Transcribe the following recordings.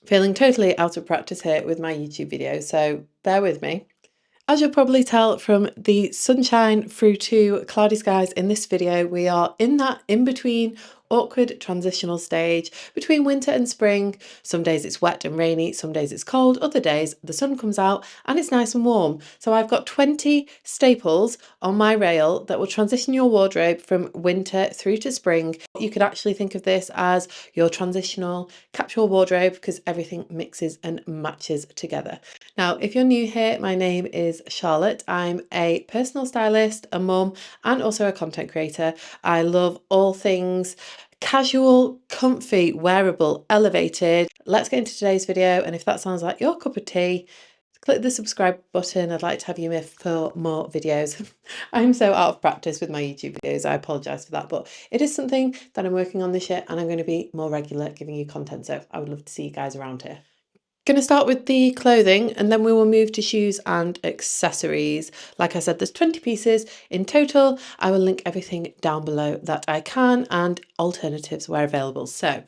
Feeling totally out of practice here with my YouTube video, so bear with me. As you'll probably tell from the sunshine through to cloudy skies in this video, we are in that in-between awkward transitional stage between winter and spring. Some days it's wet and rainy, some days it's cold, other days the sun comes out and it's nice and warm. So I've got 20 staples on my rail that will transition your wardrobe from winter through to spring. You could actually think of this as your transitional capsule wardrobe because everything mixes and matches together. Now, if you're new here, my name is Charlotte. I'm a personal stylist, a mum, and also a content creator. I love all things casual, comfy, wearable, elevated. Let's get into today's video, and if that sounds like your cup of tea, click the subscribe button. I'd like to have you here for more videos. I'm so out of practice with my YouTube videos. I apologise for that, but it is something that I'm working on this year, and I'm going to be more regular giving you content, so I would love to see you guys around here. Going to start with the clothing and then we will move to shoes and accessories. Like I said, there's 20 pieces in total. I will link everything down below that I can and alternatives where available. So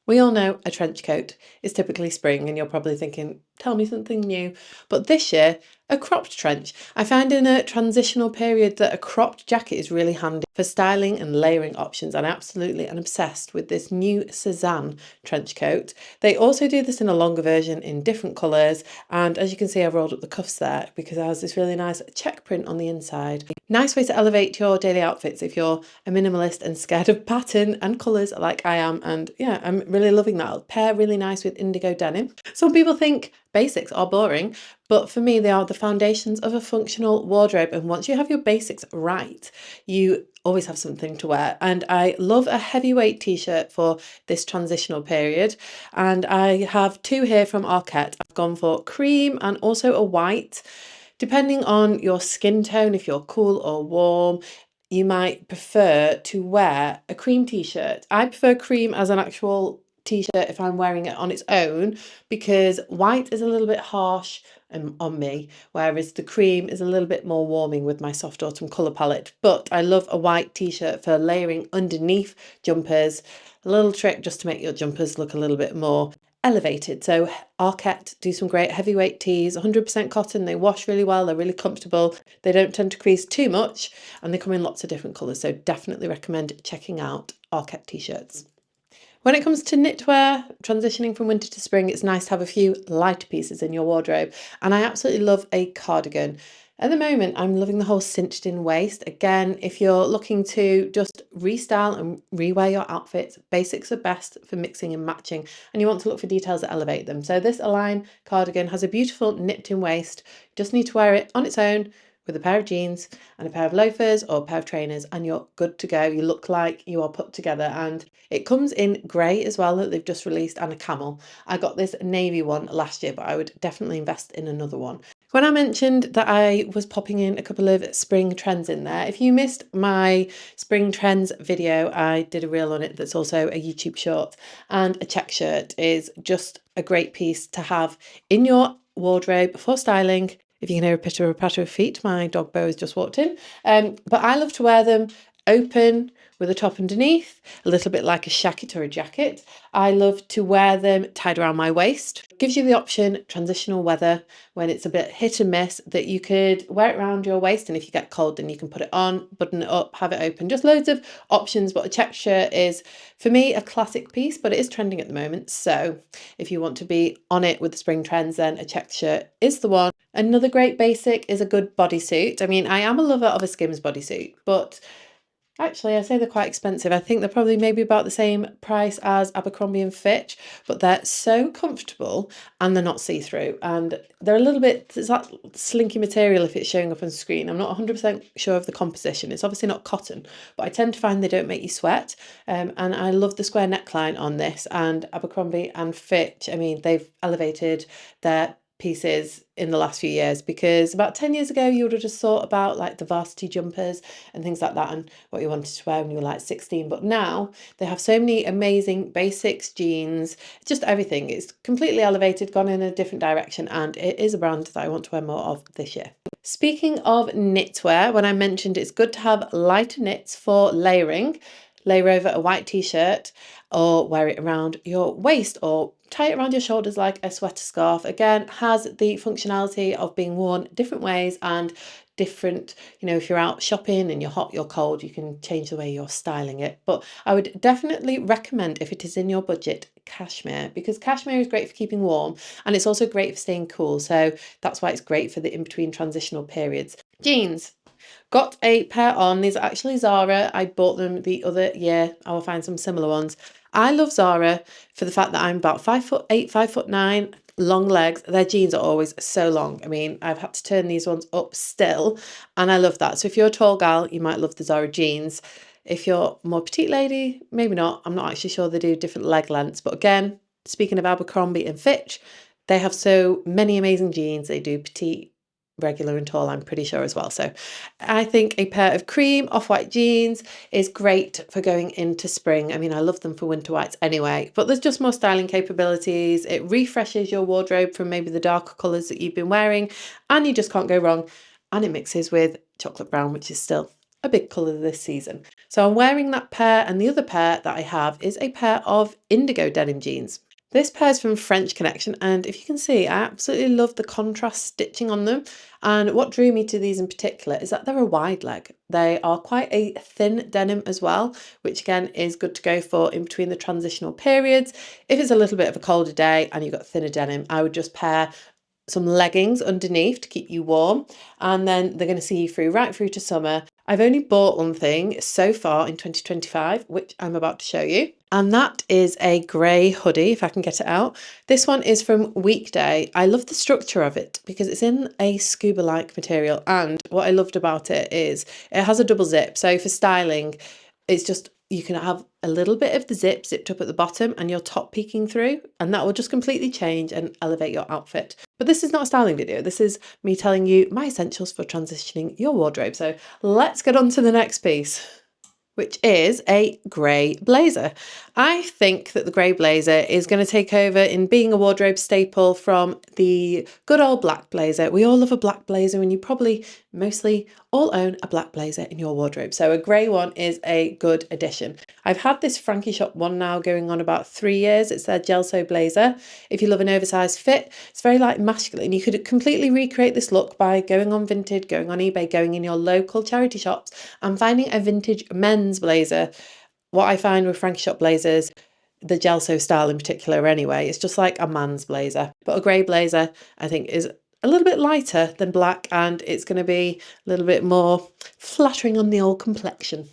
we all know a trench coat is typically spring and you're probably thinking, tell me something new. But this year, a cropped trench. I find in a transitional period that a cropped jacket is really handy for styling and layering options, and I absolutely am obsessed with this new Cezanne trench coat. They also do this in a longer version in different colours, and as you can see I've rolled up the cuffs there because it has this really nice check print on the inside. Nice way to elevate your daily outfits if you're a minimalist and scared of pattern and colours like I am, and yeah, I'm really loving that. It'll pair really nice with indigo denim. Some people think basics are boring, but for me they are the foundations of a functional wardrobe, and once you have your basics right, you always have something to wear. And I love a heavyweight t-shirt for this transitional period, and I have two here from Arket. I've gone for cream and also a white. Depending on your skin tone, if you're cool or warm, you might prefer to wear a cream t-shirt. I prefer cream as an actual t-shirt if I'm wearing it on its own, because white is a little bit harsh on me, whereas the cream is a little bit more warming with my soft autumn colour palette. But I love a white t-shirt for layering underneath jumpers. A little trick just to make your jumpers look a little bit more elevated. So Arket do some great heavyweight tees, 100% cotton. They wash really well, they're really comfortable, they don't tend to crease too much, and they come in lots of different colours, so definitely recommend checking out Arket t-shirts. When it comes to knitwear, transitioning from winter to spring, it's nice to have a few lighter pieces in your wardrobe, and I absolutely love a cardigan. At the moment, I'm loving the whole cinched in waist. Again, if you're looking to just restyle and rewear your outfits, basics are best for mixing and matching, and you want to look for details that elevate them. So this Align cardigan has a beautiful nipped in waist. You just need to wear it on its own with a pair of jeans and a pair of loafers or a pair of trainers, and you're good to go. You look like you are put together, and it comes in grey as well that they've just released, and a camel. I got this navy one last year, but I would definitely invest in another one. When I mentioned that I was popping in a couple of spring trends in there, if you missed my spring trends video, I did a reel on it that's also a YouTube short, and a check shirt is just a great piece to have in your wardrobe for styling. If you can hear a patter of feet, my dog Bo has just walked in. But I love to wear them open with a top underneath, a little bit like a shacket or a jacket. I love to wear them tied around my waist. Gives you the option, transitional weather, when it's a bit hit and miss, that you could wear it around your waist, and if you get cold then you can put it on, button it up, have it open. Just loads of options, but a check shirt is, for me, a classic piece, but it is trending at the moment. So if you want to be on it with the spring trends, then a check shirt is the one. Another great basic is a good bodysuit. I mean, I am a lover of a Skims bodysuit, but actually, I say they're quite expensive. I think they're probably maybe about the same price as Abercrombie and Fitch, but they're so comfortable and they're not see-through. And they're a little bit, it's that slinky material if it's showing up on screen. I'm not 100% sure of the composition. It's obviously not cotton, but I tend to find they don't make you sweat. And I love the square neckline on this. And Abercrombie and Fitch, I mean, they've elevated their pieces in the last few years, because about 10 years ago you would have just thought about like the varsity jumpers and things like that and what you wanted to wear when you were like 16, but now they have so many amazing basics, jeans, just everything. It's completely elevated, gone in a different direction, and it is a brand that I want to wear more of this year. Speaking of knitwear, when I mentioned it's good to have lighter knits for layering, layer over a white t-shirt or wear it around your waist or tie it around your shoulders like a sweater scarf. Again, has the functionality of being worn different ways and different, you know, if you're out shopping and you're hot, you're cold, you can change the way you're styling it. But I would definitely recommend, if it is in your budget, cashmere, because cashmere is great for keeping warm and it's also great for staying cool. So that's why it's great for the in-between transitional periods. Jeans. Got a pair on. These are actually Zara. I bought them the other year. I will find some similar ones. I love Zara for the fact that I'm about 5'8", 5'9", long legs. Their jeans are always so long. I mean, I've had to turn these ones up still, and I love that. So if you're a tall gal, you might love the Zara jeans. If you're a more petite lady, maybe not. I'm not actually sure they do different leg lengths. But again, speaking of Abercrombie and Fitch, they have so many amazing jeans. They do petite, regular and tall, I'm pretty sure as well. So I think a pair of cream off-white jeans is great for going into spring. I mean, I love them for winter whites anyway, but there's just more styling capabilities. It refreshes your wardrobe from maybe the darker colours that you've been wearing, and you just can't go wrong. And it mixes with chocolate brown, which is still a big colour this season. So I'm wearing that pair, and the other pair that I have is a pair of indigo denim jeans. This pair is from French Connection, and if you can see, I absolutely love the contrast stitching on them. And what drew me to these in particular is that they're a wide leg. They are quite a thin denim as well, which again is good to go for in between the transitional periods. If it's a little bit of a colder day and you've got thinner denim, I would just pair some leggings underneath to keep you warm, and then they're going to see you through right through to summer. I've only bought one thing so far in 2025, which I'm about to show you, and that is a grey hoodie, if I can get it out. This one is from Weekday. I love the structure of it because it's in a scuba-like material, and what I loved about it is it has a double zip, so for styling it's just, you can have a little bit of the zip zipped up at the bottom and your top peeking through, and that will just completely change and elevate your outfit. But this is not a styling video. This is me telling you my essentials for transitioning your wardrobe. So let's get on to the next piece, which is a grey blazer. I think that the grey blazer is going to take over in being a wardrobe staple from the good old black blazer. We all love a black blazer, and you probably mostly all own a black blazer in your wardrobe. So a grey one is a good addition. I've had this Frankie Shop one now going on about 3 years. It's their Gelso blazer. If you love an oversized fit, it's very like masculine. You could completely recreate this look by going on Vinted, going on eBay, going in your local charity shops and finding a vintage men's blazer. What I find with Frankie Shop blazers, the Gelso style in particular anyway, it's just like a man's blazer. But a grey blazer I think is a little bit lighter than black, and it's going to be a little bit more flattering on the old complexion.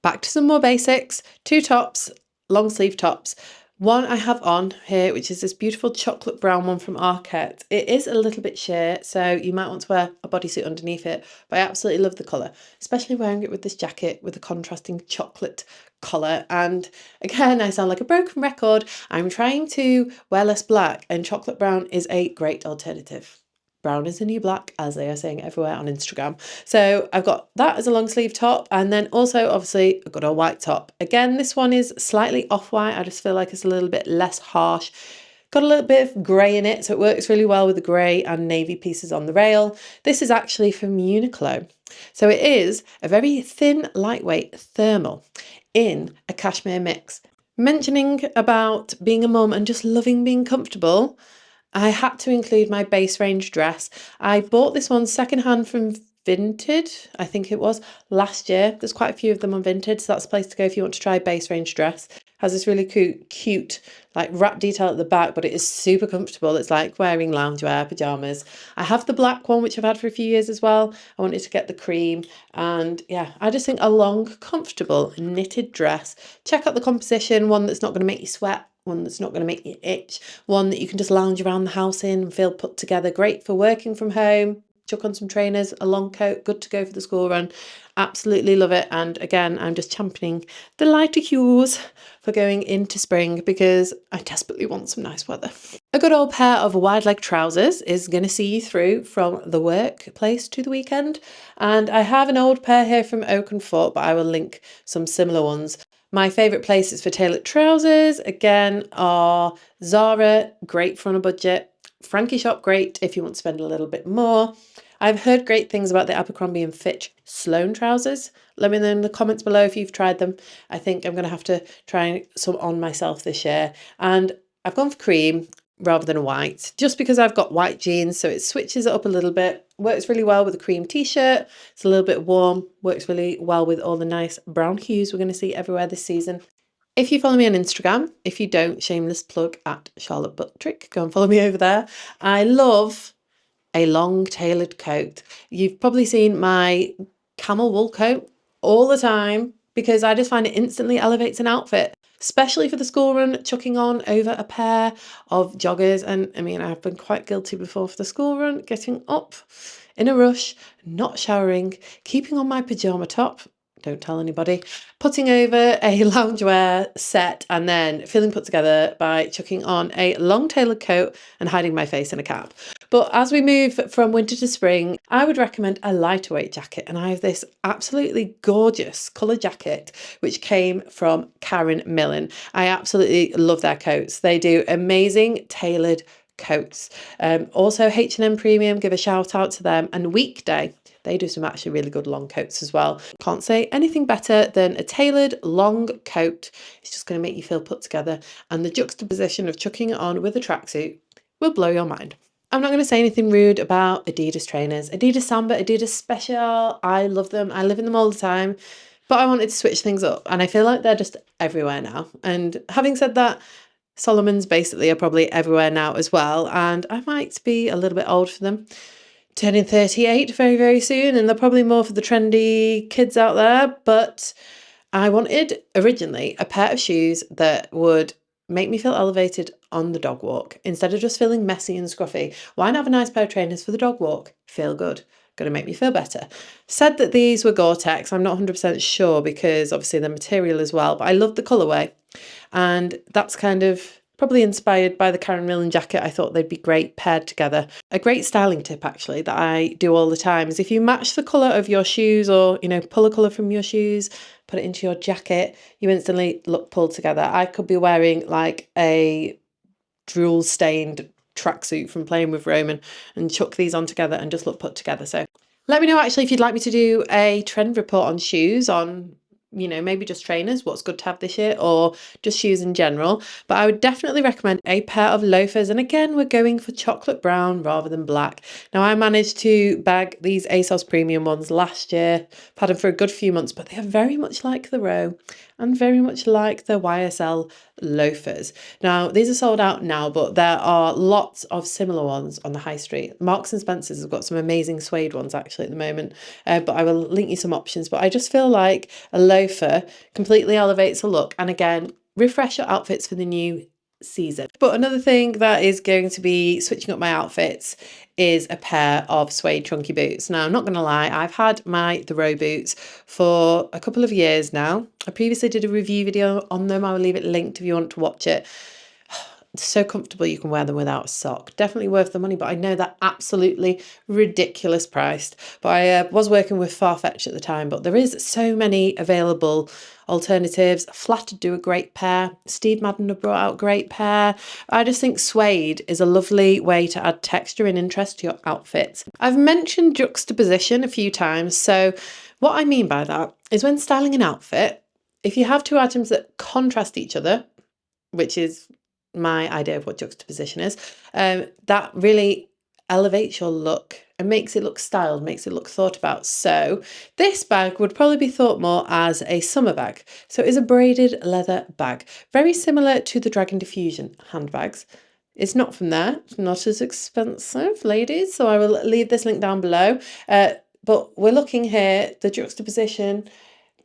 Back to some more basics. 2 tops, long sleeve tops. One I have on here, which is this beautiful chocolate brown one from Arket. It is a little bit sheer, so you might want to wear a bodysuit underneath it, but I absolutely love the colour, especially wearing it with this jacket with a contrasting chocolate collar. And again, I sound like a broken record. I'm trying to wear less black, and chocolate brown is a great alternative. Brown is the new black, as they are saying everywhere on Instagram. So I've got that as a long sleeve top, and then also obviously I've got a white top. Again, this one is slightly off-white. I just feel like it's a little bit less harsh. Got a little bit of grey in it, so it works really well with the grey and navy pieces on the rail. This is actually from Uniqlo. So it is a very thin, lightweight thermal in a cashmere mix. Mentioning about being a mum and just loving being comfortable, I had to include my base range dress. I bought this one secondhand from Vinted, I think it was, last year. There's quite a few of them on Vinted, so that's a place to go if you want to try base range dress. Has this really cute like wrap detail at the back, but it is super comfortable. It's like wearing loungewear, pyjamas. I have the black one, which I've had for a few years as well. I wanted to get the cream, and yeah, I just think a long, comfortable knitted dress. Check out the composition, one that's not going to make you sweat, one that's not going to make you itch, one that you can just lounge around the house in and feel put together. Great for working from home, chuck on some trainers, a long coat, good to go for the school run. Absolutely love it. And again, I'm just championing the lighter hues for going into spring because I desperately want some nice weather. A good old pair of wide leg trousers is going to see you through from the workplace to the weekend. And I have an old pair here from Oak and Fort, but I will link some similar ones. My favourite places for tailored trousers, again, are Zara, great for on a budget. Frankie Shop, great if you want to spend a little bit more. I've heard great things about the Abercrombie & Fitch Sloane trousers. Let me know in the comments below if you've tried them. I think I'm going to have to try some on myself this year. And I've gone for cream rather than white, just because I've got white jeans, so it switches it up a little bit. Works really well with a cream t-shirt. It's a little bit warm, works really well with all the nice brown hues we're going to see everywhere this season. If you follow me on Instagram, if you don't, shameless plug at Charlotte Buttrick, go and follow me over there. I love a long tailored coat. You've probably seen my camel wool coat all the time because I just find it instantly elevates an outfit, especially for the school run, chucking on over a pair of joggers. And I mean, I've been quite guilty before for the school run, getting up in a rush, not showering, keeping on my pajama top. Don't tell anybody, putting over a loungewear set and then feeling put together by chucking on a long tailored coat and hiding my face in a cap. But as we move from winter to spring, I would recommend a lighter weight jacket. And I have this absolutely gorgeous colour jacket, which came from Karen Millen. I absolutely love their coats. They do amazing tailored coats. Also H&M Premium, give a shout out to them, and Weekday. They do some actually really good long coats as well. Can't say anything better than a tailored long coat. It's just going to make you feel put together, and the juxtaposition of chucking it on with a tracksuit will blow your mind. I'm not going to say anything rude about Adidas trainers. Adidas Samba, Adidas Special, I love them. I live in them all the time. But I wanted to switch things up, and I feel like they're just everywhere now. And having said that, Solomon's basically are probably everywhere now as well, and I might be a little bit old for them. Turning 38 very, very soon, and they're probably more for the trendy kids out there, but I wanted originally a pair of shoes that would make me feel elevated on the dog walk instead of just feeling messy and scruffy. Why not have a nice pair of trainers for the dog walk? Feel good. Going to make me feel better. Said that these were Gore-Tex. I'm not 100% sure because obviously the material as well, but I love the colourway, and that's kind of probably inspired by the Karen Millen jacket. I thought they'd be great paired together. A great styling tip actually that I do all the time is if you match the colour of your shoes, or pull a colour from your shoes, put it into your jacket, you instantly look pulled together. I could be wearing like a drool stained tracksuit from playing with Roman and chuck these on together and just look put together. So let me know actually if you'd like me to do a trend report on shoes, on maybe just trainers, what's good to have this year, or just shoes in general. But I would definitely recommend a pair of loafers. And again, we're going for chocolate brown rather than black. Now, I managed to bag these ASOS premium ones last year. I've had them for a good few months, but they are very much like the Row and very much like the YSL loafers. Now, these are sold out now, but there are lots of similar ones on the high street. Marks and Spencer's have got some amazing suede ones actually at the moment, but I will link you some options. But I just feel like a loafer completely elevates the look, and again, refresh your outfits for the new season. But another thing that is going to be switching up my outfits is a pair of suede chunky boots. Now, I'm not going to lie, I've had the Row boots for a couple of years now. I previously did a review video on them. I will leave it linked if you want to watch it. It's so comfortable, you can wear them without a sock. Definitely worth the money, but I know they're absolutely ridiculous priced. But I was working with Farfetch at the time, but there is so many available alternatives. Flattered do a great pair. Steve Madden have brought out a great pair. I just think suede is a lovely way to add texture and interest to your outfits. I've mentioned juxtaposition a few times. So what I mean by that is when styling an outfit, if you have two items that contrast each other, which is my idea of what juxtaposition is, that really elevates your look and makes it look styled, makes it look thought about. So this bag would probably be thought more as a summer bag. So it is a braided leather bag, very similar to the Dragon Diffusion handbags. It's not from there, it's not as expensive, ladies, so I will leave this link down below. But we're looking here, the juxtaposition,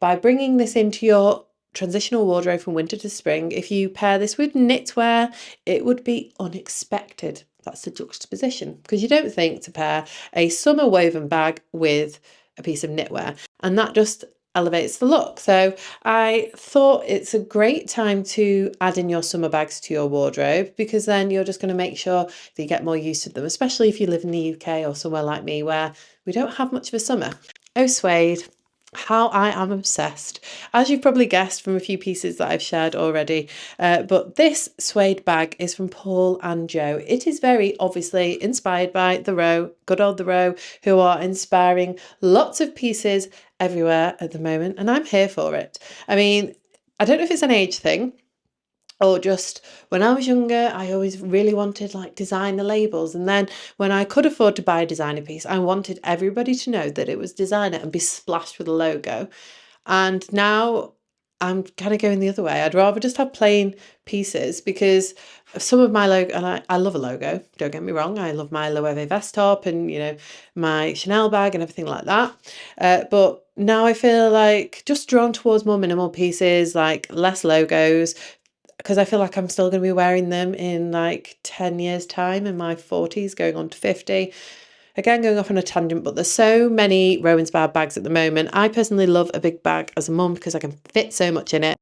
by bringing this into your transitional wardrobe from winter to spring. If you pair this with knitwear, it would be unexpected. That's the juxtaposition, because you don't think to pair a summer woven bag with a piece of knitwear, and that just elevates the look. So I thought it's a great time to add in your summer bags to your wardrobe, because then you're just going to make sure that you get more use of them, especially if you live in the UK or somewhere like me where we don't have much of a summer. Oh, suede, how I am obsessed, as you've probably guessed from a few pieces that I've shared already. But this suede bag is from Paul and Joe. It is very obviously inspired by The Row, good old The Row, who are inspiring lots of pieces everywhere at the moment, and I'm here for it. I mean, I don't know if it's an age thing, or just when I was younger, I always really wanted like designer labels. And then when I could afford to buy a designer piece, I wanted everybody to know that it was designer and be splashed with a logo. And now I'm kind of going the other way. I'd rather just have plain pieces because some of my logo, and I love a logo, don't get me wrong. I love my Loewe vest top and, you know, my Chanel bag and everything like that. But now I feel like just drawn towards more minimal pieces, like less logos, because I feel like I'm still going to be wearing them in like 10 years time, in my 40s going on to 50. Again, going off on a tangent, but there's so many Row inspired bags at the moment. I personally love a big bag as a mum because I can fit so much in it.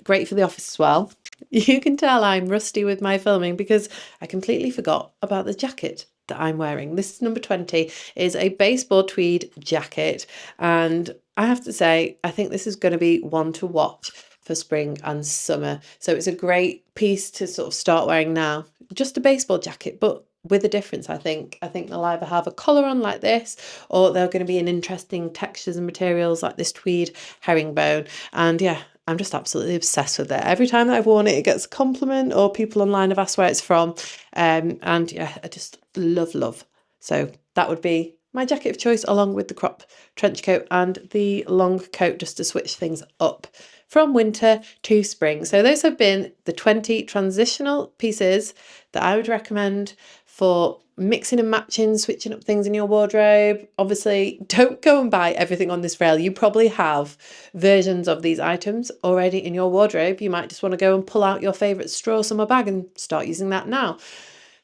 Great for the office as well. You can tell I'm rusty with my filming because I completely forgot about the jacket that I'm wearing. This is number 20, is a baseball tweed jacket. And I have to say, I think this is going to be one to watch for spring and summer. So it's a great piece to sort of start wearing now. Just a baseball jacket, but with a difference, I think. I think they'll either have a collar on like this, or they're going to be in interesting textures and materials like this tweed herringbone. And yeah, I'm just absolutely obsessed with it. Every time that I've worn it, it gets a compliment, or people online have asked where it's from. And yeah, I just love. So that would be my jacket of choice, along with the crop trench coat and the long coat, just to switch things up from winter to spring. So those have been the 20 transitional pieces that I would recommend for mixing and matching, switching up things in your wardrobe. Obviously, don't go and buy everything on this rail. You probably have versions of these items already in your wardrobe. You might just want to go and pull out your favourite straw summer bag and start using that now.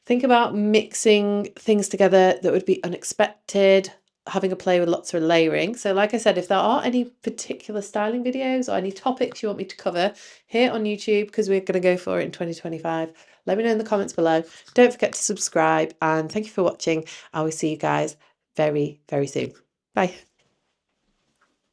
Think about mixing things together that would be unexpected, having a play with lots of layering. So like I said, if there are any particular styling videos or any topics you want me to cover here on YouTube, because we're going to go for it in 2025, let me know in the comments below. Don't forget to subscribe, and thank you for watching. I will see you guys very, very soon. Bye.